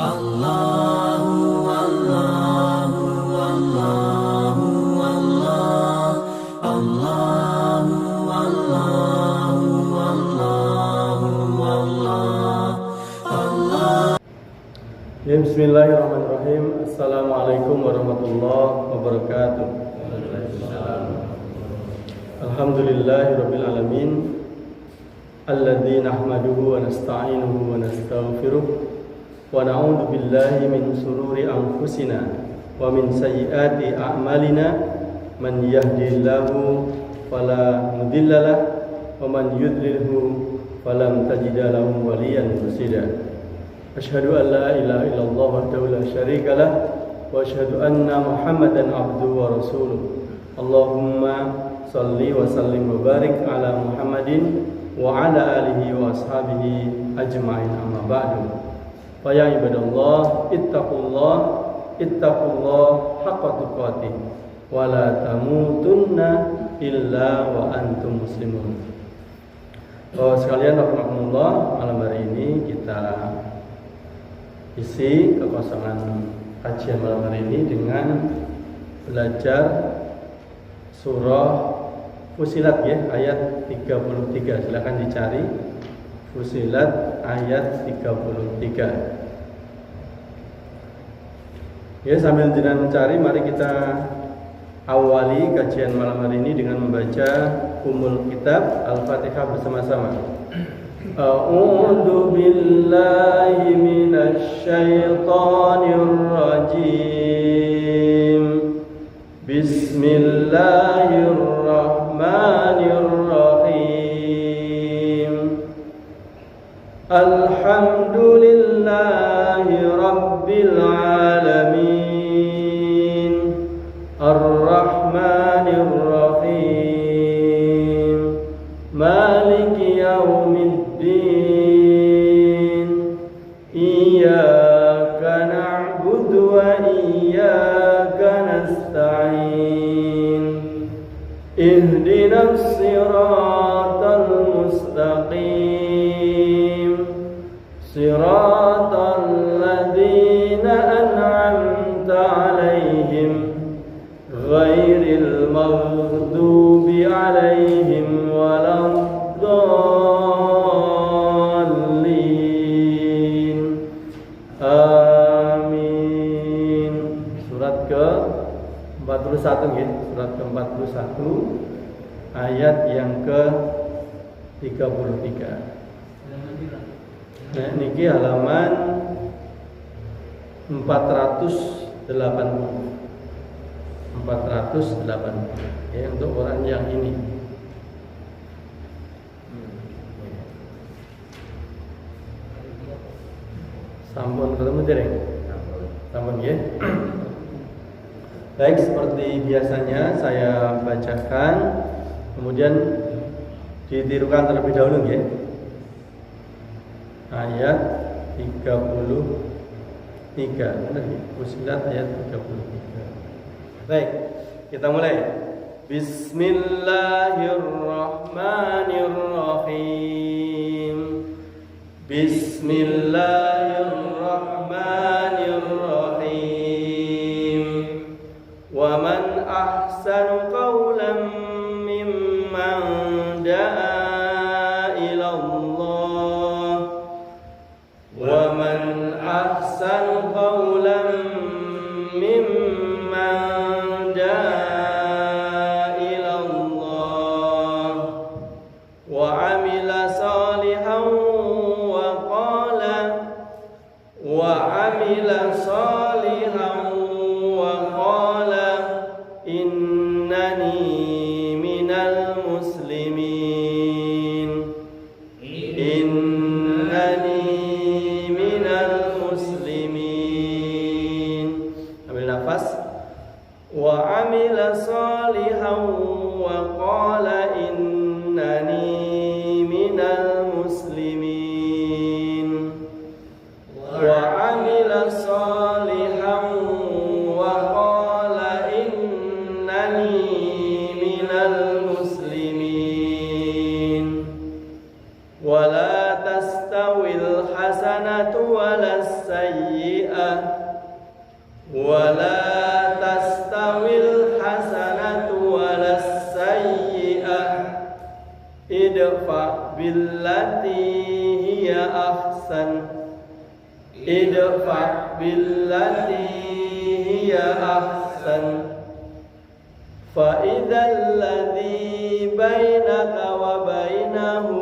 Allahu Allahu Allahu Allah Allahu Allahu Allahu Allah. Ya, bismillahirrahmanirrahim. Assalamualaikum warahmatullahi wabarakatuh. Alhamdulillahirabbil alamin. Alladzi nahmaduhu wa nasta'inuhu wa nastaghfiruh. Wa na'udzu billahi min shururi anfusina wa min sayyiati a'malina. Man yahdihillahu fala mudhillalah wa man yudlilhu falam tajida lahu waliyyan mursyida. Asyhadu an la ilaha illallah wahdahu la syarikalah wa asyhadu anna Muhammadan abduhu wa rasuluh. Allahumma shalli wa sallim wa barik ala Muhammadin wa ala alihi wa ashabihi ajma'in, amma ba'du. Fa ya ibadallah ittaqullah haqqa tuqatih wa la tamutunna illa wa antum muslimun. Sekalian rahimakumullah, malam hari ini kita isi kekosongan kajian malam hari ini dengan belajar surah Fussilat ya, ayat 33. Silakan dicari Fussilat ayat 33. Ya, sambil jenengan mencari, mari kita awali kajian malam hari ini dengan membaca Ummul Kitab Al-Fatihah bersama-sama. A'udzu billahi minasy syaithanir rajim. Bismillahirrahmanirrahim. Alhamdulillahi rabbil alamin. Ar-Rahmanir Rahim. Maliki yaumiddin. Iyyaka na'budu wa iyyaka nasta'in. Ihdinas siratal mustaqim. Siratal ladzina an'amta 'alaihim ghairil maghdubi 'alaihim waladdallin. Amin. Surat ke-41 ya, surat ke-41 ayat yang ke-33. Nah, niki halaman 480 ya, untuk orang yang ini. Sampun ketemu dereng? Sampun ya. Baik, seperti biasanya saya bacakan, kemudian ditirukan terlebih dahulu ya. Ayat 33. Benar ya? Fussilat ayat 33. Baik, kita mulai. Bismillahirrahmanirrahim. Bismillahirrahmanirrahim. Wa man ahsanu qawlan mimman da'a ila Allah. Wa man ahsanu qawlan mimman da'a ila Allah wa 'amila salihan wa qala innani minal muslimin. Ambil nafas. Wa 'amila salihan wa qala innani minal muslimin. Wa 'amila salihan wa qala innani minal muslimin. Wa la tastawil hasanatu wa las sayyi'ah wala tastawil hasanatu walas sayyi'ah idfa billati hiya ahsan idfa billati hiya ahsan fa idzal ladzi bainaka wa bainahu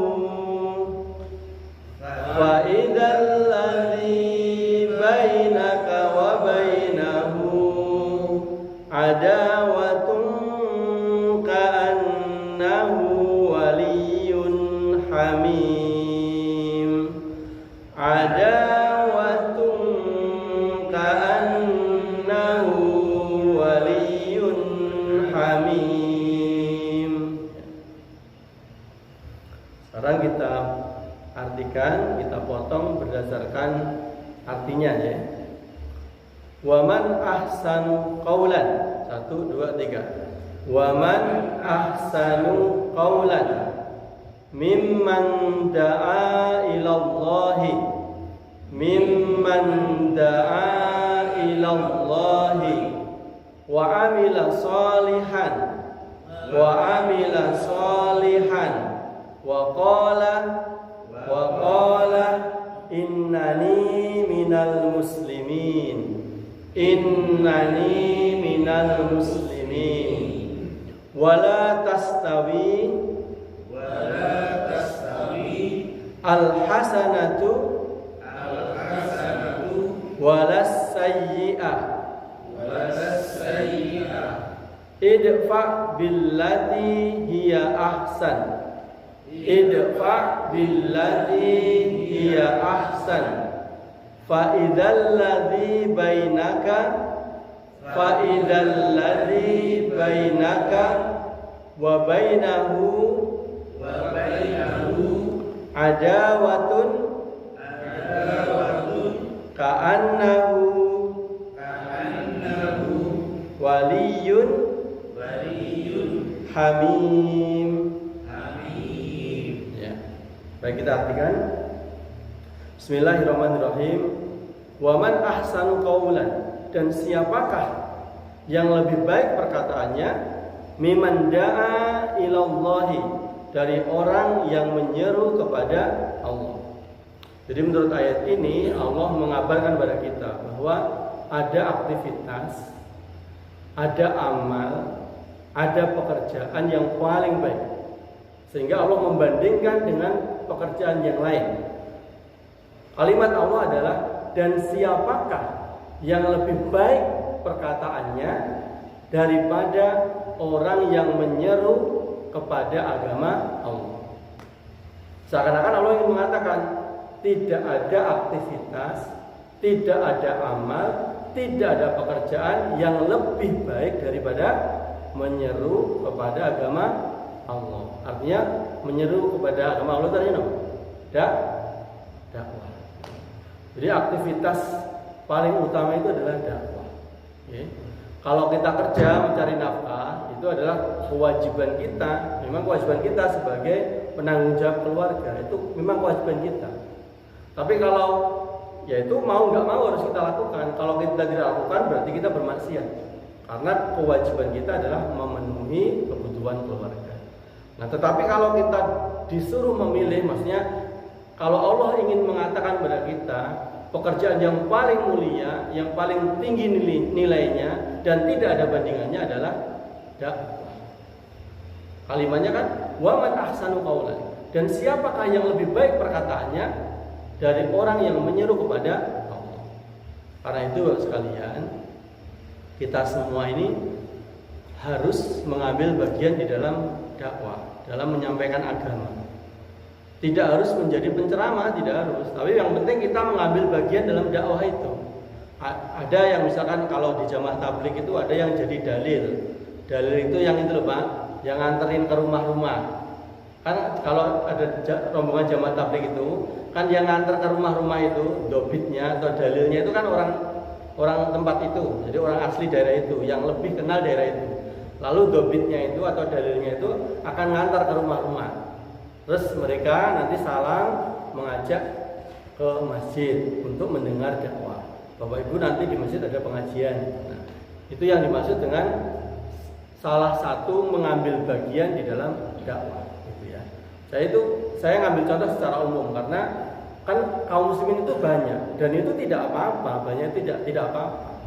fa idzal ladzi bainaka wa bainahu adawatun ka'annahu waliyyun hamim adawatun ka'annahu waliyyun hamim. Sekarang kita artikan, kita potong berdasarkan artinya ya. Waman ahsanu qaulan. 1, 2, 3. Waman ahsanu qaulan mimman da'a ilallahi mimman da'a ilallahi wa amila salihan wa qala innani minal muslimin wala tastawi al hasanatu walas sayyi'ah idfa billati hiya ahsan fa idzal ladzi bainaka wa bainahu adawatun ka'annahu waliyyun hamim. Ya. Baik, kita artikan. Bismillahirrahmanirrahim. Waman ahsanu qaulan, dan siapakah yang lebih baik perkataannya, mimman da'a ilallahi, dari orang yang menyeru kepada Allah. Jadi menurut ayat ini Allah mengabarkan kepada kita bahwa ada aktivitas, ada amal, ada pekerjaan yang paling baik, sehingga Allah membandingkan dengan pekerjaan yang lain. Kalimat Allah adalah, dan siapakah yang lebih baik perkataannya daripada orang yang menyeru kepada agama Allah. Seakan-akan Allah ingin mengatakan tidak ada aktivitas, tidak ada amal, tidak ada pekerjaan yang lebih baik daripada menyeru kepada agama Allah. Artinya menyeru kepada agama Allah tadi dakwah. Jadi aktivitas paling utama itu adalah dakwah. Okay. Kalau kita kerja mencari nafkah, itu adalah kewajiban kita. Memang kewajiban kita sebagai penanggung jawab keluarga, itu memang kewajiban kita. Tapi kalau yaitu mau nggak mau harus kita lakukan. Kalau kita tidak lakukan berarti kita bermaksiat. Karena kewajiban kita adalah memenuhi kebutuhan keluarga. Nah, tetapi kalau kita disuruh memilih, maksudnya kalau Allah ingin mengatakan kepada kita pekerjaan yang paling mulia, yang paling tinggi nilainya dan tidak ada bandingannya adalah dakwah. Kalimatnya kan waman ahsanu qaulan, dan siapakah yang lebih baik perkataannya dari orang yang menyeru kepada Allah. Karena itu sekalian, kita semua ini harus mengambil bagian di dalam dakwah, dalam menyampaikan agama. Tidak harus menjadi penceramah, tidak harus. Tapi yang penting kita mengambil bagian dalam dakwah itu. Ada yang misalkan kalau di jamaah tabligh itu ada yang jadi dalil. Dalil itu yang itu loh Pak, yang nganterin ke rumah-rumah. Kan kalau ada rombongan jamaah tabligh itu, kan yang nganter ke rumah-rumah itu, dobitnya atau dalilnya itu kan orang tempat itu. Jadi orang asli daerah itu, yang lebih kenal daerah itu. Lalu dobitnya itu atau dalilnya itu akan ngantar ke rumah-rumah. Terus mereka nanti salam mengajak ke masjid untuk mendengar dakwah. Bapak Ibu nanti di masjid ada pengajian. Nah, itu yang dimaksud dengan salah satu mengambil bagian di dalam dakwah, gitu ya. Saya ngambil contoh secara umum karena kan kaum muslimin itu banyak dan itu tidak apa-apa, banyak tidak apa-apa.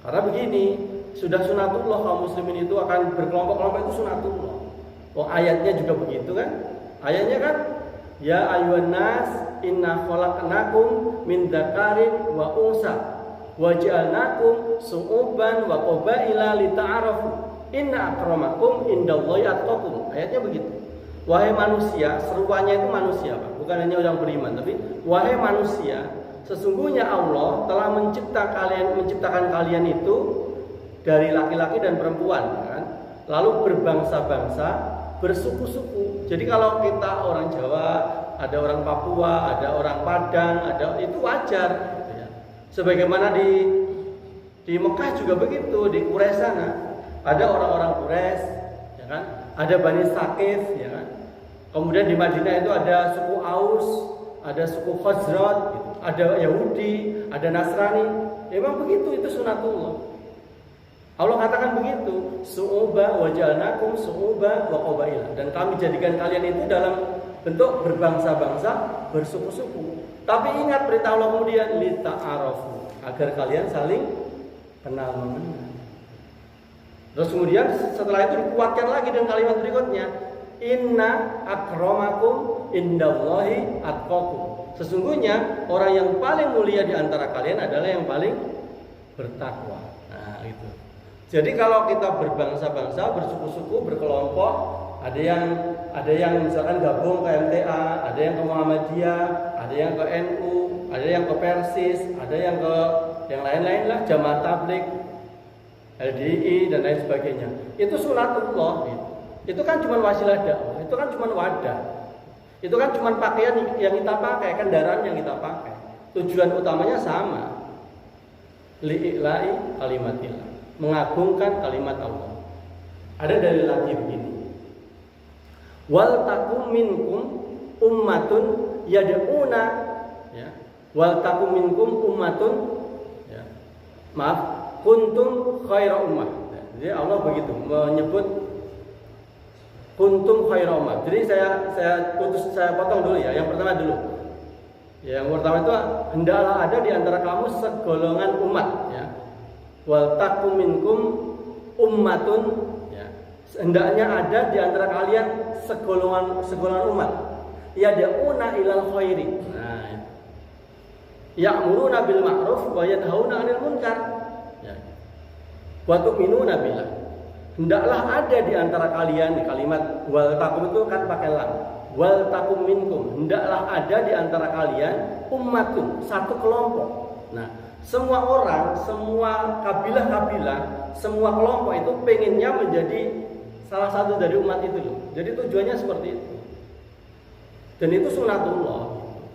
Karena begini, sudah sunatullah kaum muslimin itu akan berkelompok-kelompok, itu sunatullah. Oh, ayatnya juga begitu kan? Ayatnya kan ya ayuhan nas inna khalaqnakum min dzakarin wa unsa wa ja'alnakum syu'uban wa qabaila lita'arafu inna akramakum indallahi atqakum. Ayatnya begitu. Wahai manusia, seruannya itu manusia, Pak. Bukan hanya orang beriman, tapi wahai manusia, sesungguhnya Allah telah menciptakan kalian itu dari laki-laki dan perempuan, kan? Lalu berbangsa-bangsa, bersuku-suku. Jadi kalau kita orang Jawa, ada orang Papua, ada orang Padang, itu wajar, gitu ya. Sebagaimana di Mekah juga begitu, di Quraisy sana ada orang-orang Quraisy, ya kan? Ada Bani Saqif, ya kan? Kemudian di Madinah itu ada suku Aus, ada suku Khazraj, gitu. Ada Yahudi, ada Nasrani. Memang begitu, itu sunatullah. Allah katakan begitu, su'uba wa ja'alnakum su'uba wa qabaila, dan kami jadikan kalian itu dalam bentuk berbangsa-bangsa, bersuku-suku. Tapi ingat perintah Allah kemudian lita'arafu, agar kalian saling kenal mengenal. Terus kemudian setelah itu dikuatkan lagi dengan kalimat berikutnya, inna akramakum indallahi atqakum. Sesungguhnya orang yang paling mulia di antara kalian adalah yang paling bertakwa. Nah, itu. Jadi kalau kita berbangsa-bangsa, bersuku-suku, berkelompok, ada yang misalkan gabung ke MTA, ada yang ke Muhammadiyah, ada yang ke NU, ada yang ke Persis, ada yang ke yang lain-lain lah, Jamaah Tabligh, LDI dan lain sebagainya. Itu sunatullah gitu. Itu kan cuma wasilah dakwah, itu kan cuma wadah. Itu kan cuma pakaian yang kita pakai, kendaraan yang kita pakai. Tujuan utamanya sama. Li'ila'i kalimatillah, mengagungkan kalimat Allah. Ada dalil lagi begini. Wal takum minkum ummatun yad'una, ya. Wal takum minkum ummatun, ya. Maaf, kuntum khaira ummah. Jadi Allah begitu menyebut kuntum khaira ummah. Jadi saya potong dulu ya. Yang pertama dulu. Yang pertama itu hendaklah ada di antara kamu segolongan umat, ya. Wal takum minkum ummatun, ya. Hendaknya ada di antara kalian segolongan umat. Yad'una ilal khairi. Nah, ya'muruna bil ma'ruf wa yanhauna 'anil munkar. Wa tu'minuna billah. Hendaklah ada di antara kalian, di kalimat wal takum itu kan pakai lam. Wal takum minkum, hendaklah ada di antara kalian ummatun, satu kelompok. Nah, semua orang, semua kabilah-kabilah, semua kelompok itu pengennya menjadi salah satu dari umat itu loh. Jadi tujuannya seperti itu. Dan itu sunatullah.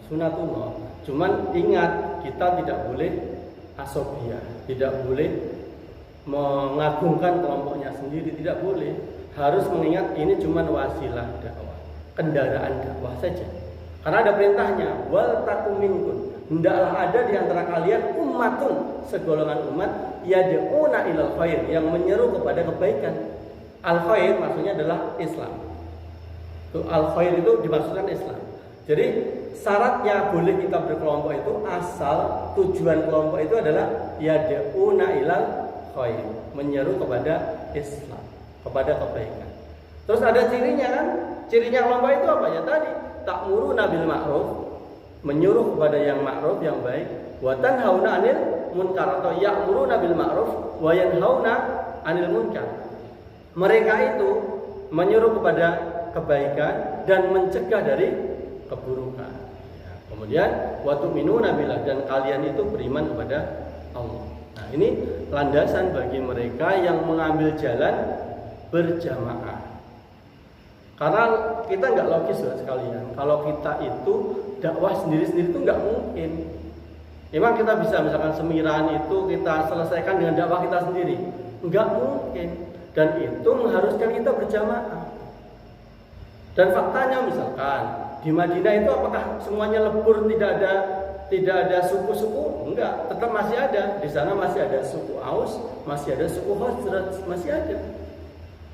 Sunatullah. Cuman ingat, kita tidak boleh asobiyah, tidak boleh mengagungkan kelompoknya sendiri, tidak boleh. Harus mengingat ini cuma wasilah dakwah, kendaraan dakwah saja. Karena ada perintahnya, wal takum minkum, hendaklah ada di antara kalian ummatun, segolongan umat, yad'una ilal khair, yang menyeru kepada kebaikan. Al khair maksudnya adalah Islam. Al khair itu dimaksudkan Islam. Jadi syaratnya boleh kita berkelompok itu asal tujuan kelompok itu adalah yad'una ilal khair, menyeru kepada Islam, kepada kebaikan. Terus ada cirinya kan? Cirinya kelompok itu apa ya tadi? Ta'muruna bil ma'ruf, menyuruh kepada yang ma'ruf, yang baik, wa tanhauna 'anil munkar, atau ya'muruna bil ma'ruf wa yanhauna 'anil munkar. Mereka itu menyuruh kepada kebaikan dan mencegah dari keburukan. Ya, kemudian wa tu'minuna billah, dan kalian itu beriman kepada Allah. Nah, ini landasan bagi mereka yang mengambil jalan berjamaah. Karena kita nggak logis lah sekalian. Kalau kita itu dakwah sendiri-sendiri itu nggak mungkin. Memang kita bisa misalkan semiran itu kita selesaikan dengan dakwah kita sendiri, nggak mungkin. Dan itu mengharuskan kita berjamaah. Dan faktanya misalkan di Madinah itu apakah semuanya lebur, tidak ada tidak ada suku-suku, enggak, tetap masih ada. Di sana masih ada suku Aus, masih ada suku Khazraj, masih ada.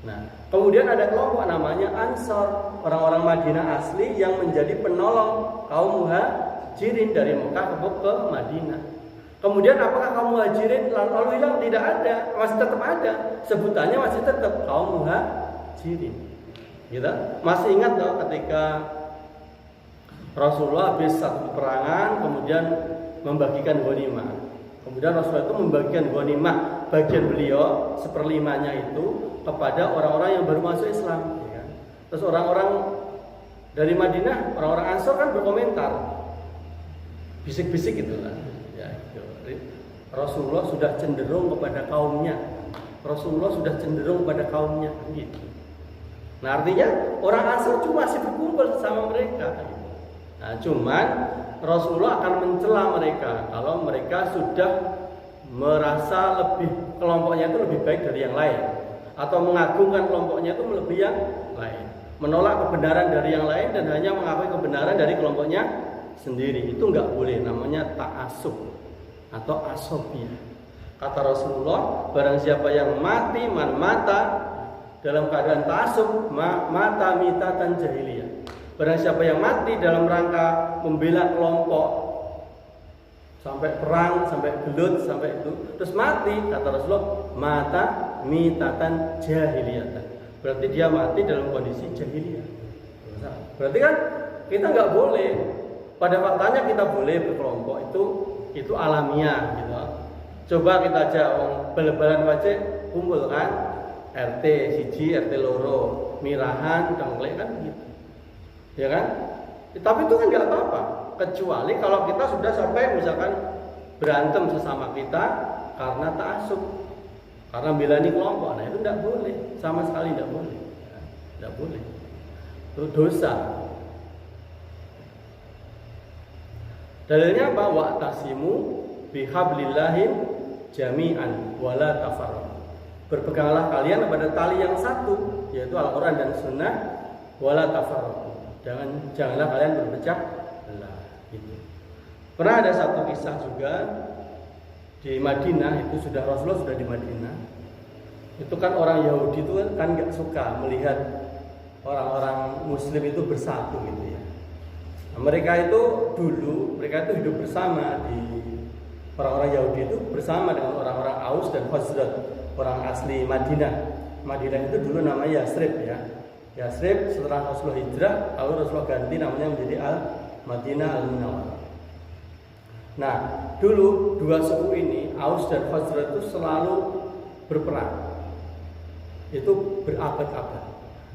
Nah, kemudian ada kelompok namanya Ansor, orang-orang Madinah asli yang menjadi penolong kaum Muhajirin dari Mekah ke Madinah. Kemudian apakah kaum Muhajirin lalu hilang? Tidak ada, masih tetap ada. Sebutannya masih tetap kaum Muhajirin. Gitu? Masih ingat loh ketika Rasulullah habis satu peperangan kemudian membagikan ghanimah. Kemudian Rasulullah itu membagikan ghanimah bagian beliau 1/5-nya itu kepada orang-orang yang baru masuk Islam. Ya kan? Terus orang-orang dari Madinah, orang-orang Ansor kan berkomentar, bisik-bisik gitu lah. Ya, gitu. Rasulullah sudah cenderung kepada kaumnya. Rasulullah sudah cenderung kepada kaumnya. Gitu. Nah artinya orang Ansor cuma masih berkumpul sama mereka. Nah, cuman Rasulullah akan mencela mereka kalau mereka sudah merasa lebih kelompoknya itu lebih baik dari yang lain, atau mengagungkan kelompoknya itu melebihi yang lain, menolak kebenaran dari yang lain dan hanya mengakui kebenaran dari kelompoknya sendiri. Itu nggak boleh, namanya ta'assub atau asobiyah. Kata Rasulullah, barang siapa yang mati man mata dalam keadaan ta'assub mata mitatan jahiliyah. Barang siapa yang mati dalam rangka membela kelompok sampai perang, sampai gelut, sampai itu, terus mati, kata Rasulullah, mata mitatan jahiliyatan. Berarti dia mati dalam kondisi jahiliyah. Berarti kan kita nggak boleh. Pada faktanya kita boleh berkelompok, itu alamiah gitu. Coba kita aja bal-balan wajib kumpul kan, RT siji, RT loro, mirahan, dengklek kan gitu. Ya kan? Tapi itu kan nggak apa-apa, kecuali kalau kita sudah sampai misalkan berantem sesama kita karena ta'assub, karena belani kelompok. Nah itu tidak boleh, sama sekali tidak boleh, tidak boleh. Itu dosa. Dalilnya apa? Wa'tasimu bihablillahim jami'an wala tafarraqu. Berpeganglah kalian kepada tali yang satu, yaitu Al-Quran dan Sunnah, wala tafarraqu. Janganlah kalian berpecah belah. Gitu. Pernah ada satu kisah juga di Madinah, itu Rasulullah sudah di Madinah. Itu kan orang Yahudi itu kan nggak suka melihat orang-orang Muslim itu bersatu gitu ya. Nah, mereka itu hidup bersama di orang-orang Yahudi itu bersama dengan orang-orang Aus dan Khazraj, orang asli Madinah. Madinah itu dulu namanya Yasrib ya. Yasrib setelah Rasulullah hijrah, lalu Rasulullah ganti namanya menjadi Al-Madinah Al-Munawwarah. Nah, dulu dua suku ini, Aus dan Khazraj itu selalu berperang. Itu berabad-abad.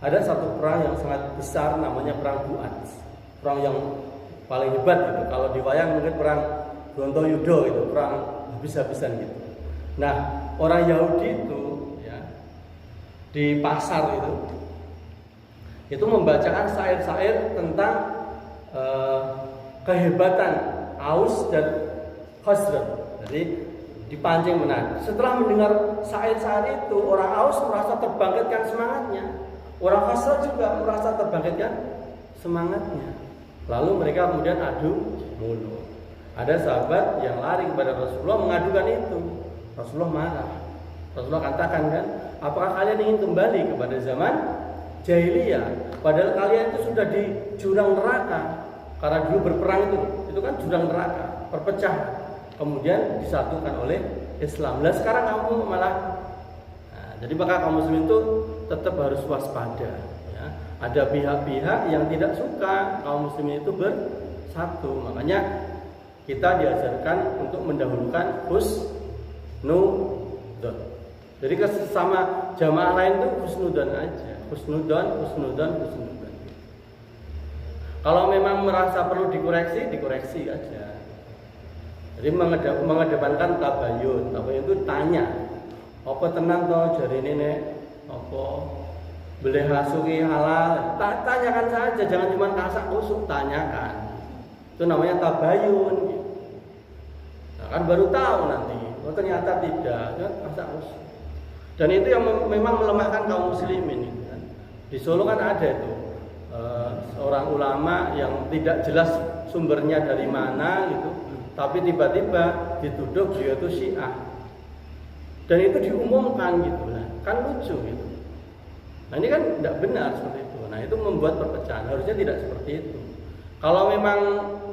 Ada satu perang yang sangat besar namanya perang Bu'ad. Perang yang paling hebat gitu. Kalau di wayang mungkin perang Brontoyudo itu, perang habis-habisan gitu. Nah, orang Yahudi itu ya, di pasar itu membacakan syair-syair tentang kehebatan Aus dan Khazraj. Jadi dipancing menarik. Setelah mendengar syair-syair itu, orang Aus merasa terbangkitkan semangatnya, orang Khazraj juga merasa terbangkitkan semangatnya. Lalu mereka kemudian adu mulut. Ada sahabat yang lari kepada Rasulullah mengadukan itu. Rasulullah marah. Rasulullah katakan kan, apakah kalian ingin kembali kepada zaman jahiliyah, padahal kalian itu sudah di jurang neraka. Karena dulu berperang itu kan jurang neraka, perpecah, kemudian disatukan oleh Islam. Nah sekarang kamu malah, jadi maka kaum muslimin itu tetap harus waspada. Ya. Ada pihak-pihak yang tidak suka kaum muslimin itu bersatu. Makanya kita diajarkan untuk mendahulukan husnudon. Jadi sesama jamaah lain itu husnudon aja. Husnudon. Kalau memang merasa perlu dikoreksi aja. Jadi mengedepankan tabayun. Tabayun itu tanya, apa tenang toh jari ini nek, apa boleh hasuki halal? Tanyakan saja, jangan cuma kasak kusuk, tanyakan. Itu namanya tabayun. Nah, kan baru tahu nanti, oh ternyata tidak, kan kasak kusuk. Dan itu yang memang melemahkan kaum muslimin. Di Solo kan ada itu seorang ulama yang tidak jelas sumbernya dari mana gitu, tapi tiba-tiba dituduh dia itu Syiah. Dan itu diumumkan gitu lah. Kan lucu gitu. Nah ini kan tidak benar seperti itu. Nah itu membuat perpecahan. Harusnya tidak seperti itu. Kalau memang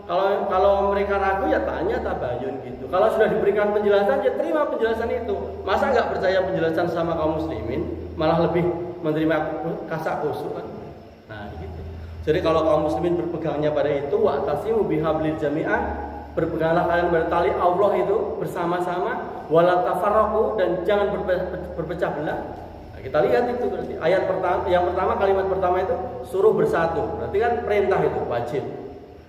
kalau mereka ragu ya tanya tabayun gitu. Kalau sudah diberikan penjelasan ya terima penjelasan itu. Masa nggak percaya penjelasan sama kaum muslimin, malah lebih menerima kasak kusuk kan? Nah gitu. Jadi kalau kaum muslimin berpegangnya pada itu, wa'tasimu bihablil jami'ah, berpeganglah kalian pada tali Allah itu bersama-sama, wala tafarraqu, dan jangan berpecah belah. Nah, kita lihat itu berarti ayat pertama, yang pertama kalimat pertama itu suruh bersatu. Berarti kan perintah itu wajib.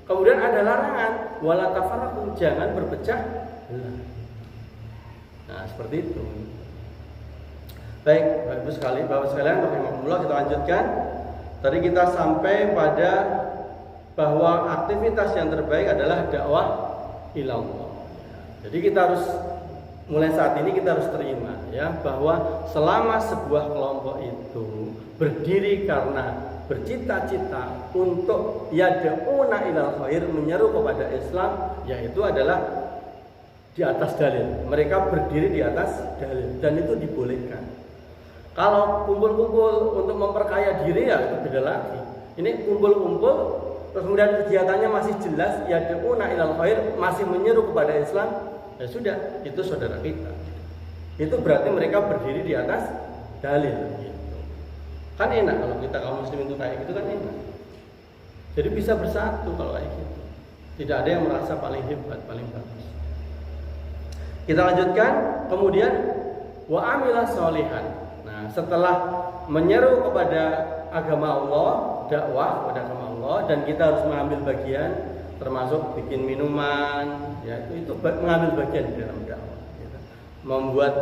Kemudian ada larangan wala tafarraqu, jangan berpecah belah. Nah, seperti itu. Baik, Bapak sekali, Bapak sekalian, rahimahumullah, kita lanjutkan. Tadi kita sampai pada bahwa aktivitas yang terbaik adalah dakwah ilallah. Jadi kita harus mulai saat ini kita harus terima ya bahwa selama sebuah kelompok itu berdiri karena bercita-cita untuk yad'una ilal khair, menyeru kepada Islam, yaitu adalah di atas dalil. Mereka berdiri di atas dalil dan itu dibolehkan. Kalau kumpul-kumpul untuk memperkaya diri ya itu beda lagi. Ini kumpul-kumpul terus kemudian kegiatannya masih jelas yad'una ilal khair, masih menyeru kepada Islam, ya sudah, itu saudara kita. Itu berarti mereka berdiri di atas dalil gitu. Kan enak kalau kita kaum muslim itu kayak gitu kan enak. Jadi bisa bersatu kalau kayak gitu. Tidak ada yang merasa paling hebat, paling bagus. Kita lanjutkan, kemudian wa amila sholihan. Nah, setelah menyeru kepada agama Allah, dakwah kepada agama Allah, dan kita harus mengambil bagian, termasuk bikin minuman, ya itu mengambil bagian di dalam dakwah. Gitu. Membuat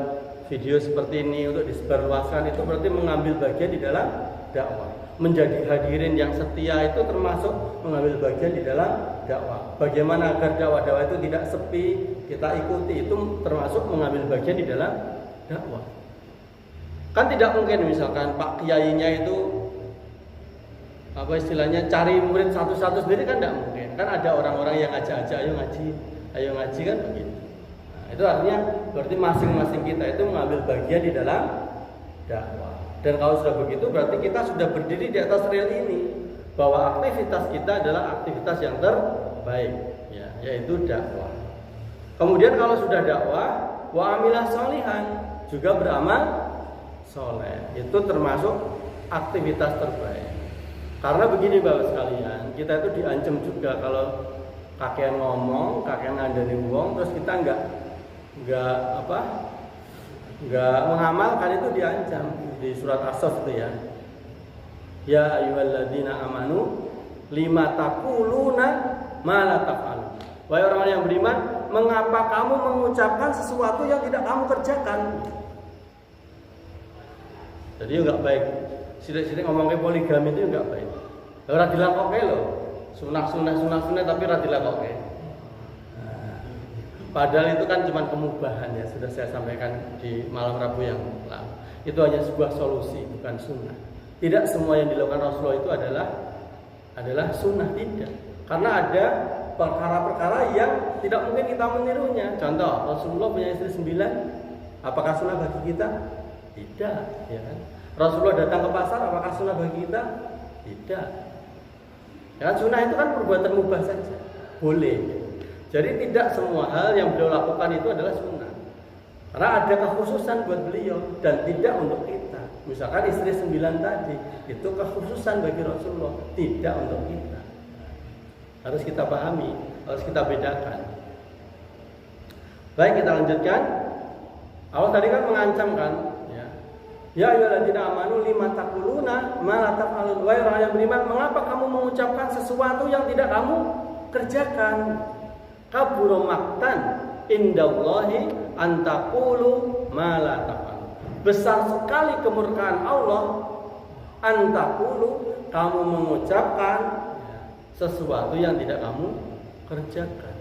video seperti ini untuk disebarluaskan itu berarti mengambil bagian di dalam dakwah. Menjadi hadirin yang setia itu termasuk mengambil bagian di dalam dakwah. Bagaimana agar dakwah-dakwah itu tidak sepi, kita ikuti, itu termasuk mengambil bagian di dalam dakwah. Kan tidak mungkin misalkan Pak Kiainya itu apa istilahnya cari murid satu-satu sendiri kan tidak mungkin. Kan ada orang-orang yang ajak-ajak ayo ngaji kan begitu. Nah, itu artinya berarti masing-masing kita itu mengambil bagian di dalam dakwah. Dan kalau sudah begitu berarti kita sudah berdiri di atas rel ini, bahwa aktivitas kita adalah aktivitas yang terbaik, ya, yaitu dakwah. Kemudian kalau sudah dakwah, wa amilah sholihan, juga beramal soleh, itu termasuk aktivitas terbaik. Karena begini Bapak sekalian, kita itu diancam juga kalau kakean ngomong, kakean ngandani wong, terus kita enggak mengamalkan, itu diancam di surat As-Saff itu ya. Ya ayyuhalladzina amanu lima taquluna ma la taf'alun. Wahai orang-orang yang beriman, mengapa kamu mengucapkan sesuatu yang tidak kamu kerjakan? Jadi enggak baik. Sidik-sidik ngomongnya poligami itu enggak baik. Ora dilakoke lho. Sunah tapi ora dilakoke. Padahal itu kan cuma kemubahan ya, sudah saya sampaikan di malam Rabu yang lalu. Itu hanya sebuah solusi, bukan sunnah. Tidak semua yang dilakukan Rasulullah itu adalah sunnah, tidak. Karena ada perkara-perkara yang tidak mungkin kita menirunya. Contoh, Rasulullah punya istri 9, apakah sunnah bagi kita? Tidak, ya kan? Rasulullah datang ke pasar, apakah sunnah bagi kita? Tidak. Ya, sunnah itu kan perbuatan mubah saja, boleh. Jadi tidak semua hal yang beliau lakukan itu adalah sunnah. Karena ada kekhususan buat beliau dan tidak untuk kita. Misalkan istri 9 tadi, itu kekhususan bagi Rasulullah, tidak untuk kita. Harus kita pahami, harus kita bedakan. Baik, kita lanjutkan. Allah tadi kan mengancam kan, ya ayyuhalladzina amanu lima taquluna ma la taf'alun. Wahai orang yang beriman, mengapa kamu mengucapkan sesuatu yang tidak kamu kerjakan? Kabura maqtan indallahi an taqulu ma la taf'alun. Besar sekali kemurkaan Allah an taqulu, kamu mengucapkan sesuatu yang tidak kamu kerjakan.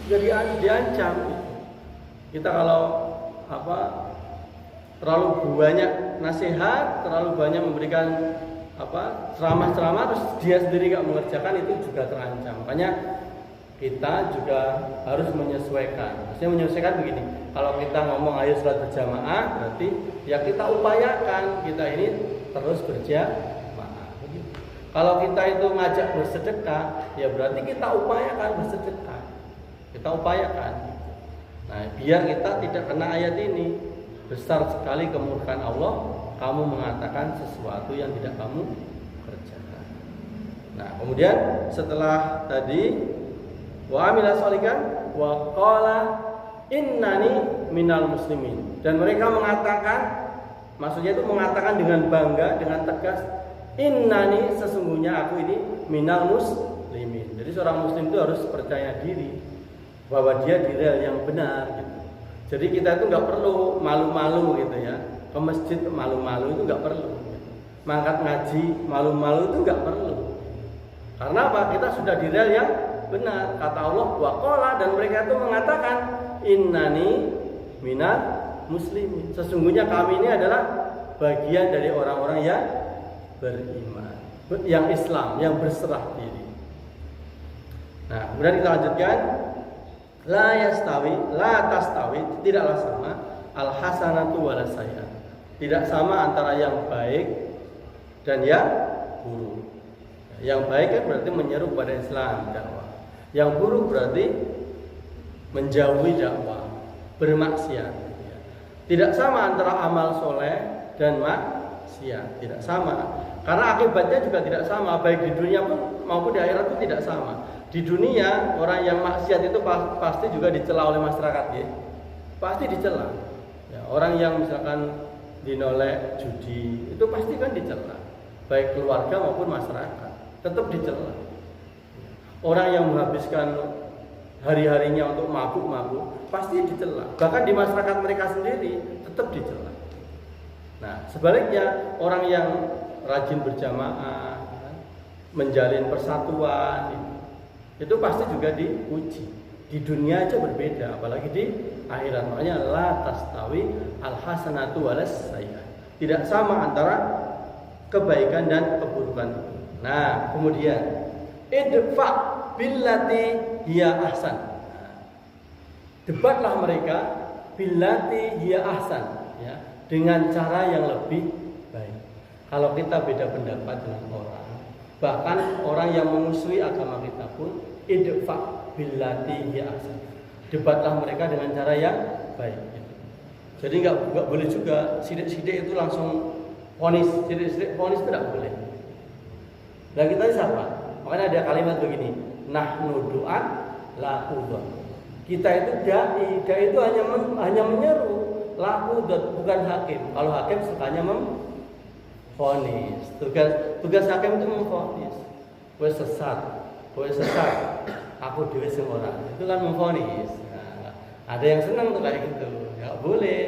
Jadi diancam. Kita kalau terlalu banyak nasihat, terlalu banyak memberikan ceramah-ceramah terus dia sendiri gak mengerjakan, itu juga terancam. Makanya kita juga harus menyesuaikan. Maksudnya menyesuaikan begini, kalau kita ngomong ayo sholat berjamaah, berarti ya kita upayakan kita ini terus berjamaah. Kalau kita itu ngajak bersedekah, ya berarti kita upayakan bersedekah. Kita upayakan. Nah, biar kita tidak kena ayat ini. Besar sekali kemurkaan Allah, kamu mengatakan sesuatu yang tidak kamu kerjakan. Nah, kemudian setelah tadi wa amila sholihan wa qala innani minal muslimin, dan mereka mengatakan, maksudnya itu mengatakan dengan bangga, dengan tegas, innani, sesungguhnya aku ini minal muslimin. Jadi seorang muslim itu harus percaya diri bahwa dia di rel yang benar gitu. Jadi kita itu nggak perlu malu-malu gitu ya, ke masjid malu-malu itu nggak perlu gitu. Mangkat ngaji malu-malu itu nggak perlu. Karena apa? Kita sudah di rel yang benar. Kata Allah waqala, dan mereka itu mengatakan innani minal muslimin, sesungguhnya kami ini adalah bagian dari orang-orang yang beriman, yang Islam, yang berserah diri. Nah, kemudian kita lanjutkan, la yastawi, la tastawi, tidaklah sama al hasanatu wal sayyi'ah, tidak sama antara yang baik dan yang buruk. Yang baik kan berarti menyeru pada Islam, dakwah. Yang buruk berarti menjauhi dakwah, bermaksiat. Tidak sama antara amal soleh dan maksiat, tidak sama. Karena akibatnya juga tidak sama, baik di dunia pun maupun di akhirat itu tidak sama. Di dunia orang yang maksiat itu pasti juga dicela oleh masyarakat, ya. Pasti dicela. Ya, orang yang misalkan dinolek judi itu pasti kan dicela, baik keluarga maupun masyarakat, tetap dicela. Orang yang menghabiskan hari-harinya untuk mabuk-mabuk pasti dicela, bahkan di masyarakat mereka sendiri tetap dicela. Nah, sebaliknya orang yang rajin berjamaah, menjalin persatuan, itu pasti juga diuji. Di dunia aja berbeda, apalagi di akhirat. Makanya la tastawi al hasanatu walas sayyi'ah, tidak sama antara kebaikan dan keburukan. Nah, kemudian idfa billati hiya ahsan. Debatlah mereka billati hiya ahsan, ya, dengan cara yang lebih baik. Kalau kita beda pendapat dengan orang, bahkan orang yang memusuhi agama kita pun, idfa billati hiya ahsan, debatlah mereka dengan cara yang baik. Jadi nggak boleh juga sidik-sidik itu langsung vonis, sidik-sidik vonis itu tidak boleh. Dan kita siapa? Makanya ada kalimat begini, nahnu du'an la udhon. Kita itu dai itu hanya menyeru, la udhon, bukan hakim. Kalau hakim sukanya memvonis. Tugas hakim itu memvonis. Kowe sesat, aku dhewe sing ora. Itu kan memvonis. Nah, ada yang senang tuh kayak gitu. Enggak boleh.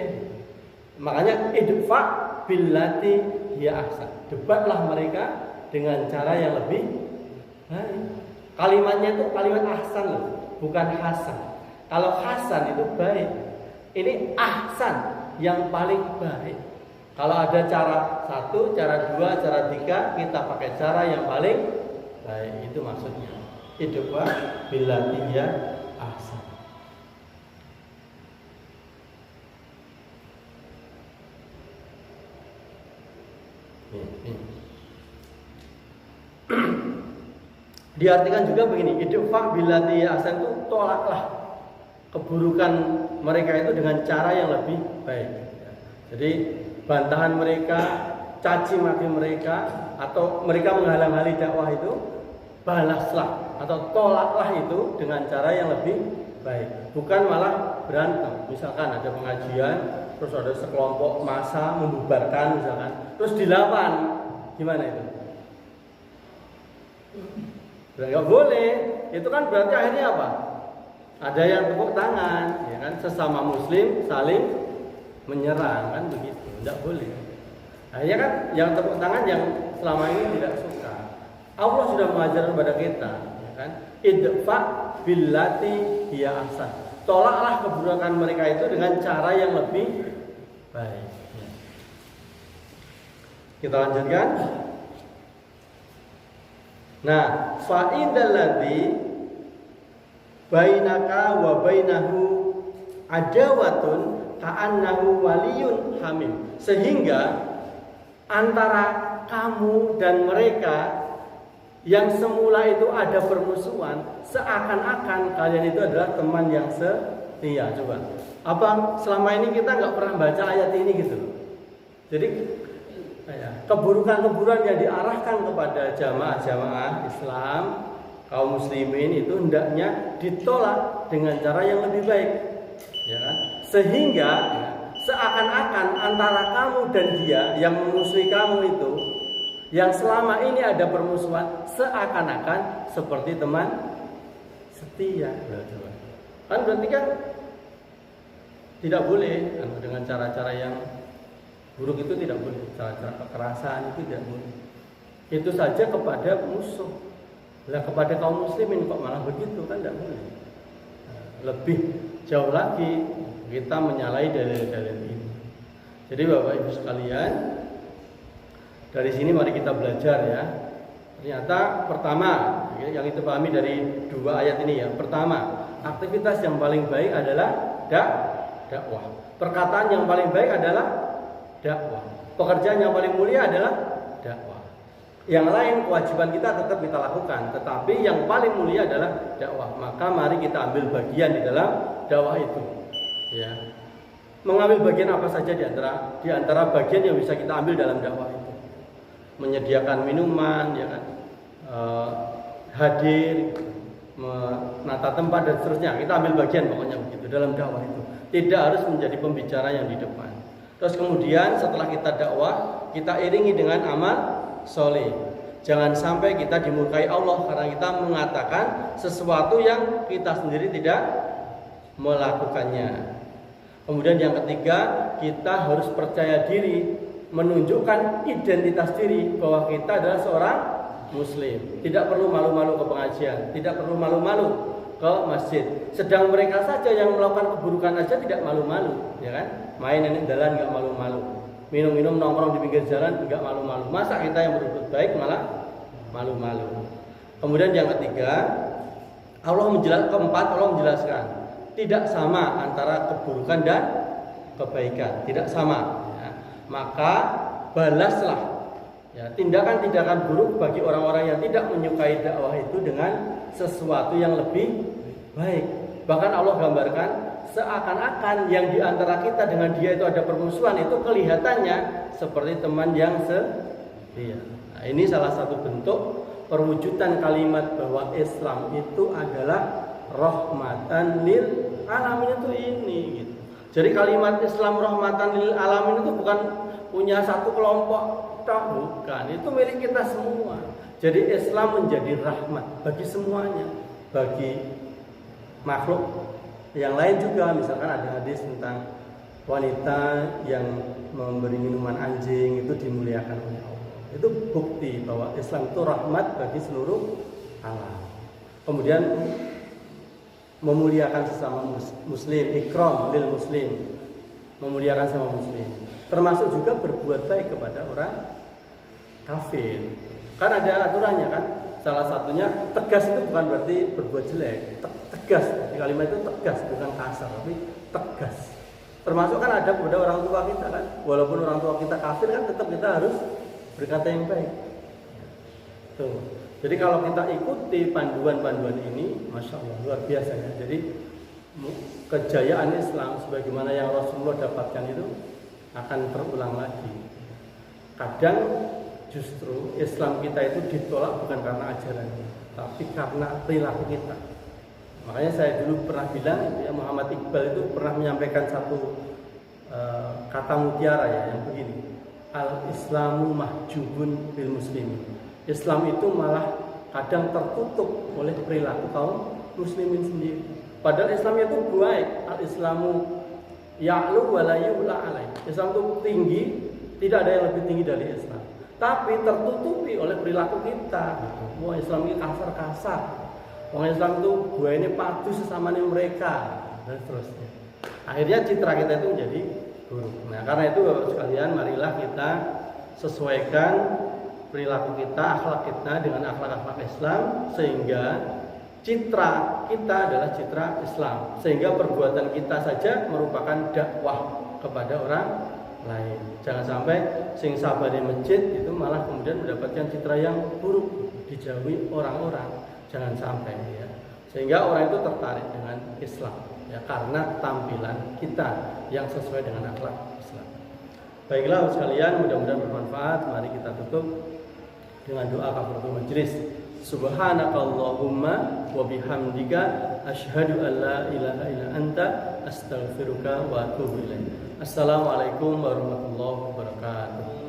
Makanya idfa billati hiya ahsan. Debatlah mereka dengan cara yang lebih baik. Kalimatnya itu kalimat ahsan loh, bukan hasan. Kalau hasan itu baik, ini ahsan yang paling baik. Kalau ada cara 1, cara 2, cara 3, kita pakai cara yang paling baik. Itu maksudnya. Idfa billati hiya ahsan. Diartikan juga begini, idfa billati ahsan itu tolaklah keburukan mereka itu dengan cara yang lebih baik. Jadi bantahan mereka, caci maki mereka, atau mereka menghalang-hali dakwah itu, balaslah atau tolaklah itu dengan cara yang lebih baik. Bukan malah berantem. Misalkan ada pengajian, terus ada sekelompok massa membubarkan misalkan, terus dilawan, gimana itu? Nggak boleh. Itu kan berarti akhirnya apa? Ada yang tepuk tangan, ya kan? Sesama muslim saling menyerang, kan begitu. Nggak boleh. Akhirnya kan yang tepuk tangan yang selama ini tidak suka. Allah sudah mengajarkan kepada kita, ya kan? Idfa billati hiya ahsan. Tolaklah keburukan mereka itu dengan cara yang lebih baik. Kita lanjutkan. Nah, fa'idal ladzi bainaka wa bainahu adawatun ka'annahu waliyun hamim. Sehingga antara kamu dan mereka yang semula itu ada permusuhan, seakan-akan kalian itu adalah teman yang setia. Coba, apa selama ini kita nggak pernah baca ayat ini gitu? Jadi keburukan-keburukan yang diarahkan kepada jamaah-jamaah Islam, kaum muslimin itu hendaknya ditolak dengan cara yang lebih baik, ya kan? Sehingga seakan-akan antara kamu dan dia yang memusuhi kamu itu, yang selama ini ada permusuhan, seakan-akan seperti teman setia. Kan berarti kan tidak boleh dengan cara-cara yang buruk itu, tidak boleh. Cara-cara kekerasan itu tidak boleh. Itu saja kepada musuh. Lah kepada kaum muslimin kok malah begitu, kan tidak boleh. Lebih jauh lagi kita menyalahi dalil-dalil ini. Jadi Bapak Ibu sekalian, dari sini mari kita belajar ya. Ternyata pertama yang kita pahami dari dua ayat ini ya. Pertama, aktivitas yang paling baik adalah dakwah. Perkataan yang paling baik adalah dakwah. Pekerjaan yang paling mulia adalah dakwah. Yang lain kewajiban kita tetap kita lakukan, tetapi yang paling mulia adalah dakwah. Maka mari kita ambil bagian di dalam dakwah itu. Ya. Mengambil bagian apa saja di antara bagian yang bisa kita ambil dalam dakwah itu. Menyediakan minuman, ya kan, hadir, menata tempat dan seterusnya. Kita ambil bagian pokoknya begitu dalam dakwah itu. Tidak harus menjadi pembicara yang di depan. Terus kemudian setelah kita dakwah, kita iringi dengan amal soleh. Jangan sampai kita dimurkai Allah karena kita mengatakan sesuatu yang kita sendiri tidak melakukannya. Kemudian yang ketiga, kita harus percaya diri, menunjukkan identitas diri bahwa kita adalah seorang muslim. Tidak perlu malu-malu ke pengajian, tidak perlu malu-malu ke masjid. Sedang mereka saja yang melakukan keburukan aja tidak malu-malu, ya kan? Main enek dalan enggak malu-malu. Minum-minum nongkrong di pinggir jalan enggak malu-malu. Masa kita yang berbuat baik malah malu-malu. Kemudian yang ketiga, keempat Allah menjelaskan tidak sama antara keburukan dan kebaikan, tidak sama. Ya. Maka balaslah ya, tindakan-tindakan buruk bagi orang-orang yang tidak menyukai dakwah itu dengan sesuatu yang lebih baik. Bahkan Allah gambarkan seakan-akan yang diantara kita dengan dia itu ada permusuhan, itu kelihatannya seperti teman yang setia. Nah, ini salah satu bentuk perwujudan kalimat bahwa Islam itu adalah rahmatan lil alamin itu ini gitu. Jadi kalimat Islam rahmatan lil alamin itu bukan punya satu kelompok, bukan. Itu milik kita semua. Jadi Islam menjadi rahmat bagi semuanya, bagi makhluk yang lain juga. Misalkan ada hadis tentang wanita yang memberi minuman anjing itu dimuliakan oleh Allah. Itu bukti bahwa Islam itu rahmat bagi seluruh alam. Kemudian memuliakan sesama muslim, ikram lil muslim, memuliakan sesama muslim. Termasuk juga berbuat baik kepada orang kafir. Kan ada aturannya kan. Salah satunya tegas itu bukan berarti berbuat jelek. Tegas, kalimat itu tegas bukan kasar, tapi tegas. Termasuk kan ada pada orang tua kita kan. Walaupun orang tua kita kafir kan tetap kita harus berkata yang baik. Tuh. Jadi kalau kita ikuti panduan-panduan ini, masya Allah luar biasa ya. Jadi kejayaan Islam sebagaimana yang Rasulullah dapatkan itu akan terulang lagi. Kadang justru Islam kita itu ditolak bukan karena ajarannya, tapi karena perilaku kita. Makanya saya dulu pernah bilang, ya, Muhammad Iqbal itu pernah menyampaikan satu kata mutiara ya, yang begini: Al-Islamu mahjubun bil muslimin. Islam itu malah kadang tertutup oleh perilaku kaum muslimin sendiri. Padahal Islam itu baik. Al-Islamu ya'lu wa la yu'la alaih. Islam itu tinggi, tidak ada yang lebih tinggi dari Islam. Tapi tertutupi oleh perilaku kita. Wah, Islam ini kasar-kasar. Wong Islam itu gua ini padu sesama mereka dan seterusnya. Akhirnya citra kita itu menjadi buruk. Nah, karena itu Bapak sekalian, marilah kita sesuaikan perilaku kita, akhlak kita dengan akhlak-akhlak Islam, sehingga citra kita adalah citra Islam, sehingga perbuatan kita saja merupakan dakwah kepada orang lain. Jangan sampai sing sabar di masjid itu malah kemudian mendapatkan citra yang buruk, dijauhi orang-orang. Jangan sampai ya. Sehingga orang itu tertarik dengan Islam ya, karena tampilan kita yang sesuai dengan akhlak Islam. Baiklah sekalian, mudah-mudahan bermanfaat. Mari kita tutup dengan doa kafaratul majelis. Subhanakallahumma wa bihamdika asyhadu an la ilaha illa anta astaghfiruka wa atubu ilaik. Assalamualaikum warahmatullahi wabarakatuh.